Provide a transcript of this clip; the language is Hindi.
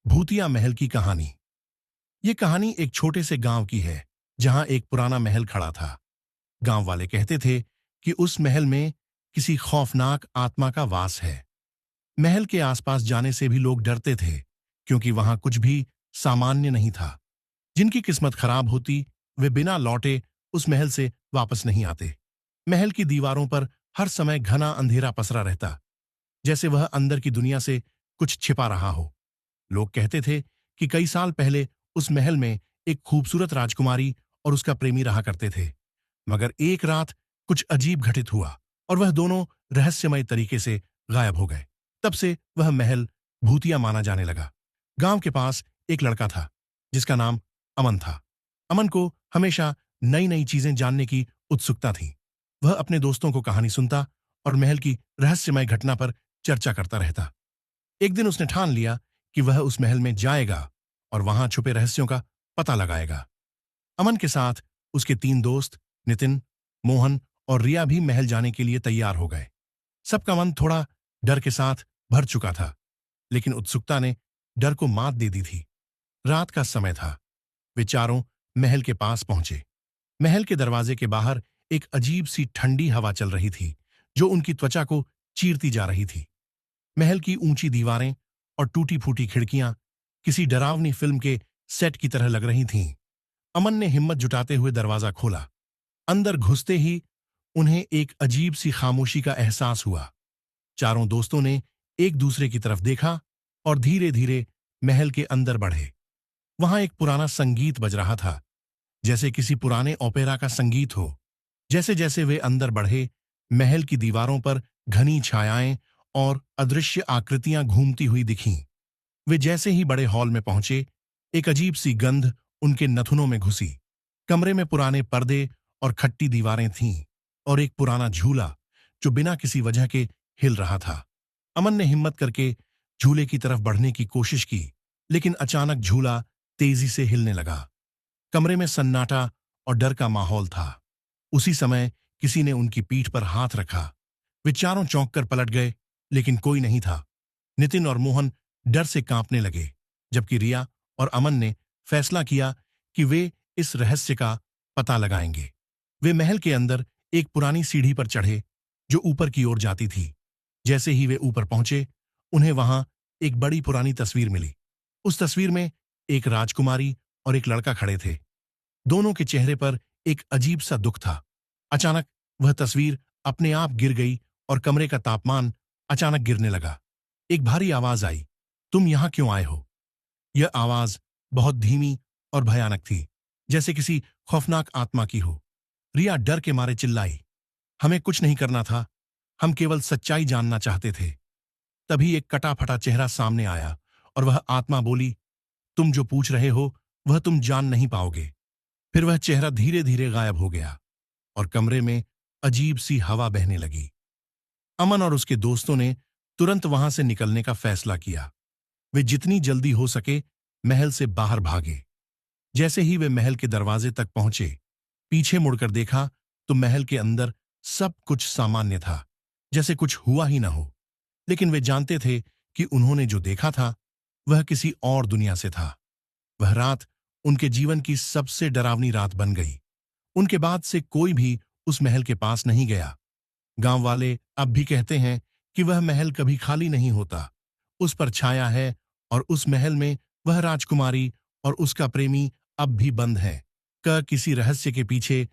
भूतिया महल की कहानी। ये कहानी एक छोटे से गांव की है जहां एक पुराना महल खड़ा था। गांव वाले कहते थे कि उस महल में किसी खौफनाक आत्मा का वास है। महल के आसपास जाने से भी लोग डरते थे क्योंकि वहां कुछ भी सामान्य नहीं था। जिनकी किस्मत खराब होती वे बिना लौटे उस महल से वापस नहीं आते। महल की दीवारों पर हर समय घना अंधेरा पसरा रहता, जैसे वह अंदर की दुनिया से कुछ छिपा रहा हो। लोग कहते थे कि कई साल पहले उस महल में एक खूबसूरत राजकुमारी और उसका प्रेमी रहा करते थे, मगर एक रात कुछ अजीब घटित हुआ और वह दोनों रहस्यमय तरीके से गायब हो गए। तब से वह महल भूतिया माना जाने लगा। गांव के पास एक लड़का था जिसका नाम अमन था। अमन को हमेशा नई नई चीजें जानने की उत्सुकता थी। वह अपने दोस्तों को कहानी सुनता और महल की रहस्यमय घटना पर चर्चा करता रहता। एक दिन उसने ठान लिया कि वह उस महल में जाएगा और वहां छुपे रहस्यों का पता लगाएगा। अमन के साथ उसके तीन दोस्त नितिन, मोहन और रिया भी महल जाने के लिए तैयार हो गए। सबका मन थोड़ा डर के साथ भर चुका था, लेकिन उत्सुकता ने डर को मात दे दी थी। रात का समय था। वे चारों महल के पास पहुंचे। महल के दरवाजे के बाहर एक अजीब सी ठंडी हवा चल रही थी जो उनकी त्वचा को चीरती जा रही थी। महल की ऊंची दीवारें और टूटी फूटी खिड़कियां किसी डरावनी फिल्म के सेट की तरह लग रही थीं। अमन ने हिम्मत जुटाते हुए दरवाजा खोला। अंदर घुसते ही उन्हें एक अजीब सी खामोशी का एहसास हुआ। चारों दोस्तों ने एक दूसरे की तरफ देखा और धीरे धीरे महल के अंदर बढ़े। वहां एक पुराना संगीत बज रहा था, जैसे किसी पुराने ओपेरा का संगीत हो। जैसे जैसे वे अंदर बढ़े, महल की दीवारों पर घनी छायाएं और अदृश्य आकृतियां घूमती हुई दिखीं। वे जैसे ही बड़े हॉल में पहुंचे, एक अजीब सी गंध उनके नथुनों में घुसी। कमरे में पुराने पर्दे और खट्टी दीवारें थीं और एक पुराना झूला जो बिना किसी वजह के हिल रहा था। अमन ने हिम्मत करके झूले की तरफ बढ़ने की कोशिश की, लेकिन अचानक झूला तेजी से हिलने लगा। कमरे में सन्नाटा और डर का माहौल था। उसी समय किसी ने उनकी पीठ पर हाथ रखा। वे चारों चौंक कर पलट गए, लेकिन कोई नहीं था। नितिन और मोहन डर से कांपने लगे, जबकि रिया और अमन ने फैसला किया कि वे इस रहस्य का पता लगाएंगे। वे महल के अंदर एक पुरानी सीढ़ी पर चढ़े जो ऊपर की ओर जाती थी। जैसे ही वे ऊपर पहुंचे, उन्हें वहां एक बड़ी पुरानी तस्वीर मिली। उस तस्वीर में एक राजकुमारी और एक लड़का खड़े थे। दोनों के चेहरे पर एक अजीब सा दुख था। अचानक वह तस्वीर अपने आप गिर गई और कमरे का तापमान अचानक गिरने लगा। एक भारी आवाज आई, तुम यहां क्यों आए हो? यह आवाज बहुत धीमी और भयानक थी, जैसे किसी खौफनाक आत्मा की हो। रिया डर के मारे चिल्लाई, हमें कुछ नहीं करना था, हम केवल सच्चाई जानना चाहते थे। तभी एक कटा फटा चेहरा सामने आया और वह आत्मा बोली, तुम जो पूछ रहे हो वह तुम जान नहीं पाओगे। फिर वह चेहरा धीरे धीरे गायब हो गया और कमरे में अजीब सी हवा बहने लगी। अमन और उसके दोस्तों ने तुरंत वहां से निकलने का फैसला किया। वे जितनी जल्दी हो सके महल से बाहर भागे। जैसे ही वे महल के दरवाजे तक पहुंचे, पीछे मुड़कर देखा तो महल के अंदर सब कुछ सामान्य था, जैसे कुछ हुआ ही न हो। लेकिन वे जानते थे कि उन्होंने जो देखा था वह किसी और दुनिया से था। वह रात उनके जीवन की सबसे डरावनी रात बन गई। उनके बाद से कोई भी उस महल के पास नहीं गया। गांव वाले अब भी कहते हैं कि वह महल कभी खाली नहीं होता, उस पर छाया है और उस महल में वह राजकुमारी और उसका प्रेमी अब भी बंद है। किसी रहस्य के पीछे